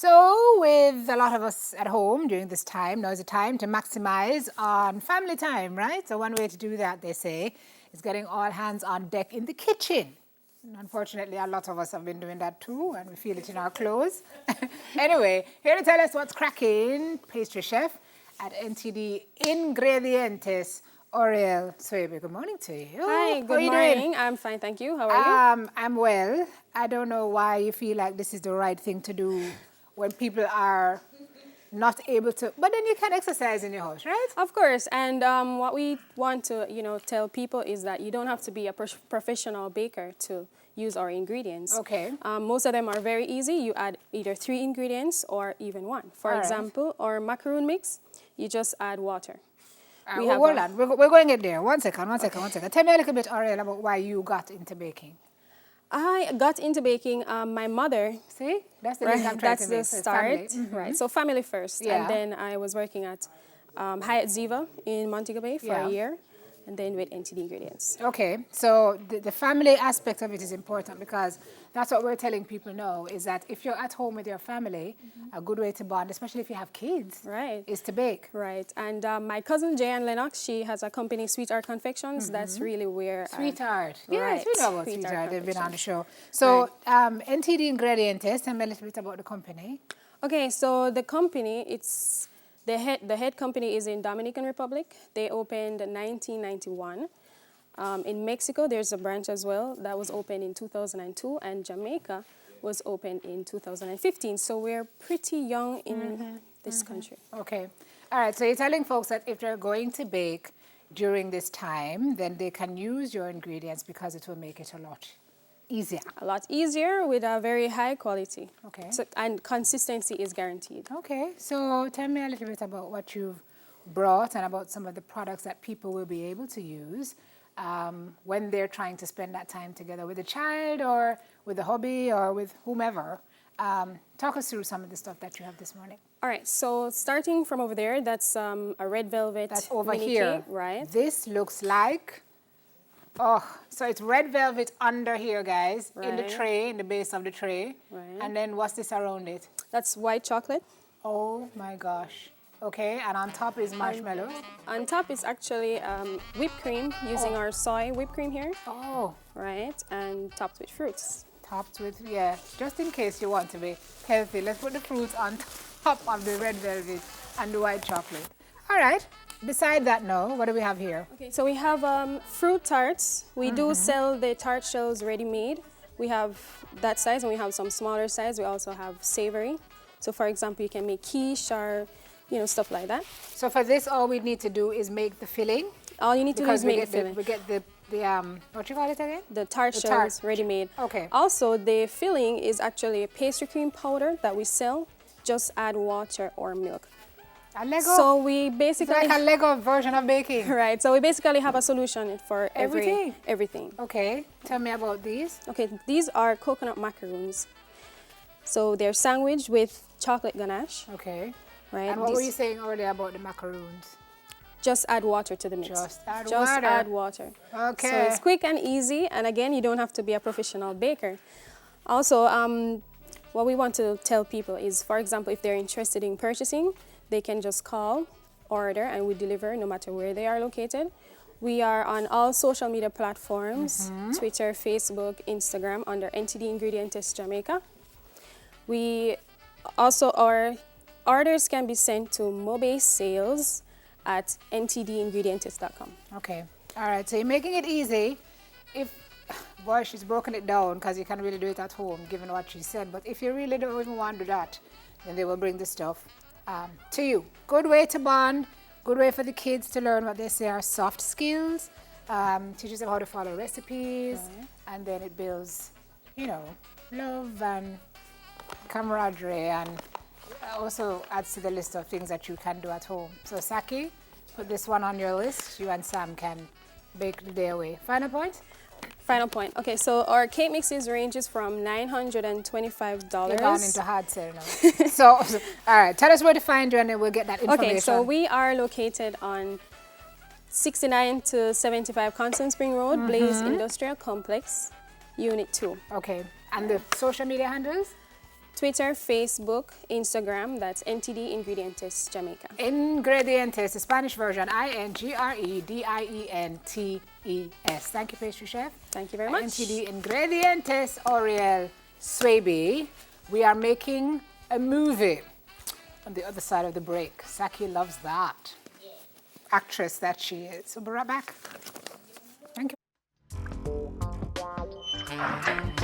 So with a lot of us at home during this time, now is the time to maximize on family time, right? So one way to do that, they say, is getting all hands on deck in the kitchen. And unfortunately, a lot of us have been doing that too, and we feel it in our clothes. Anyway, here to tell us what's cracking, pastry chef at NTD Ingredientes, Oriel Swebe. Good morning to you. Hi, good morning. I'm fine, thank you. How are you? I'm well. I don't know why you feel like this is the right thing to do when people are not able to, but then you can exercise in your house, right? Of course, and what we want to, tell people is that you don't have to be a professional baker to use our ingredients. Okay. Most of them are very easy. You add either 3 ingredients or even 1. For example, our macaroon mix, you just add water. Hold on, we're going in there. One second. Tell me a little bit, Ariel, about why you got into baking. I got into baking. My mother. See, that's the link I'm trying to make. That's the start, right? So family first, Yeah. and then I was working at Hyatt Ziva in Montego Bay for a year, and then with NTD Ingredients. Okay, so the family aspect of it is important because that's what we're telling people now, is that if you're at home with your family, a good way to bond, especially if you have kids, right, is to bake. Right, and my cousin Jan Lennox, she has a company, Sweetheart Confections. That's really where Sweetheart. Right. Yes, we know about Sweetheart. They've been on the show. So NTD Ingredientes, tell me a little bit about the company. Okay, so the company, it's the head company is in Dominican Republic. They opened in 1991. In Mexico, there's a branch as well that was opened in 2002, and Jamaica was opened in 2015. So we're pretty young in this country. Okay. All right, so you're telling folks that if they're going to bake during this time, then they can use your ingredients because it will make it a lot easier. A lot easier with a very high quality. Okay. So, and consistency is guaranteed. Okay, so tell me a little bit about what you've brought and about some of the products that people will be able to use when they're trying to spend that time together with a child or with a hobby or with whomever. Talk us through some of the stuff that you have this morning. All right, so starting from over there, that's a red velvet. That's over mini here. cake, right? This looks like, so it's red velvet under here, guys, in the tray, in the base of the tray. Right. And then what's this around it? That's white chocolate. Oh my gosh. Okay, and on top is marshmallows. On top is actually whipped cream, using our soy whipped cream here. Oh. Right, and topped with fruits. Topped with, just in case you want to be healthy, let's put the fruits on top of the red velvet and the white chocolate. All right, beside that now, what do we have here? Okay, so we have fruit tarts. We do sell the tart shells ready-made. We have that size, and we have some smaller size. We also have savory. So for example, you can make quiche or stuff like that. So for this, all we need to do is make the filling. All you need to do is make the filling. We get the what you call it again? The tart shells ready-made. Okay. Also, the filling is actually a pastry cream powder that we sell. Just add water or milk. A Lego? So we basically... It's like a Lego version of baking. Right. So we basically have a solution for everything. Okay. Tell me about these. Okay. These are coconut macaroons. So they're sandwiched with chocolate ganache. Okay. Right. And what were you saying earlier about the macaroons? Just add water to the mix. Just add water. Okay. So it's quick and easy, and again, you don't have to be a professional baker. Also, what we want to tell people is, for example, if they're interested in purchasing, they can just call, order, and we deliver no matter where they are located. We are on all social media platforms, Twitter, Facebook, Instagram, under NTD Ingredientes Jamaica. We also, our orders can be sent to mobasales@ntdingredientes.com. Okay. All right. So you're making it easy. Boy, she's broken it down because you can't really do it at home, given what she said. But if you really don't even want to do that, then they will bring the stuff to you. Good way to bond. Good way for the kids to learn what they say are soft skills. Teaches them how to follow recipes. And then it builds, love and camaraderie, and also adds to the list of things that you can do at home. So Saki, put this one on your list. You and Sam can bake the day away. Final point? Final point. Okay, so our cake mixes ranges from $925. You've gone into hard sell now. So, all right, tell us where to find you, and then we'll get that information. Okay, so we are located on 69 to 75 Constant Spring Road, Blaze Industrial Complex, Unit 2. Okay, and the social media handles? Twitter, Facebook, Instagram, that's NTD Ingredientes Jamaica. Ingredientes, the Spanish version, Ingredientes. Thank you, pastry chef. Thank you very much. NTD Ingredientes Oriel Swaby. We are making a movie on the other side of the break. Saki loves that. Yeah. Actress that she is. So we'll be right back. Thank you.